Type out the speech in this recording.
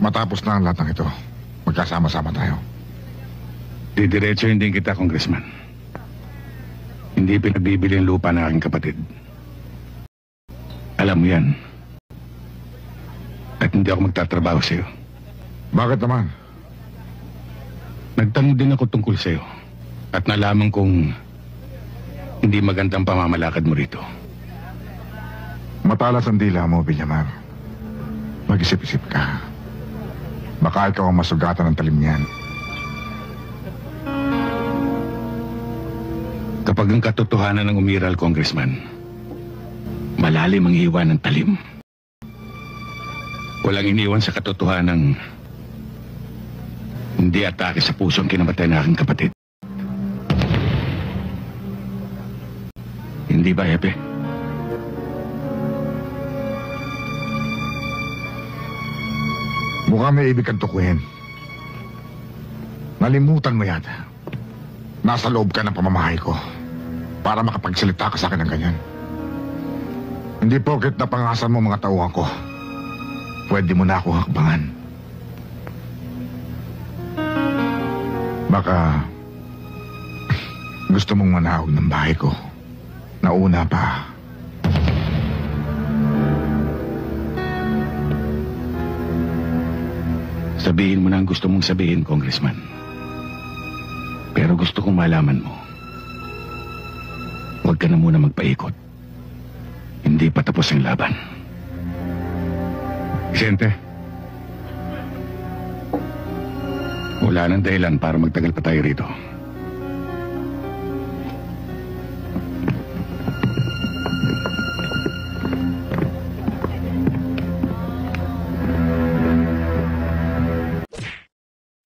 Matapos na ang lahat ng ito, magkasama-sama tayo. Didiretsuhin din kita, Congressman. Hindi pinagbibili ang lupa ng aking kapatid. Alam mo yan. At hindi ako magtatrabaho sa'yo. Bakit naman? Nagtanong din ako tungkol sa'yo. At nalaman kong hindi magandang pamamalakad mo rito. Matalas ang dila mo, Villamar. Mag-isip-isip ka. Baka ikaw ang masugatan ng talim niyan. Kapag ang katotohanan ng umiral, Congressman, malalim ang iwan ng talim. Walang iniwan sa katotohanan hindi atake sa puso ang kinamatay ng aking kapatid. Hindi ba, Hepe? Mukhang may ibig kang tukuhin. Nalimutan mo yata. Nasa loob ka ng pamamahay ko para makapagsalita ka sa akin ng ganyan. Hindi porket napangasan mo mga tauhan ko, pwede mo na ako hakbangan. Baka gusto mong manahog ng bahay ko. Nauna pa. Sabihin mo na ang gusto mong sabihin, Congressman. Pero gusto kong malaman mo. Huwag ka na muna magpaikot. Hindi pa tapos ang laban. Vicente. Wala nang dahilan para magtagal pa tayo rito.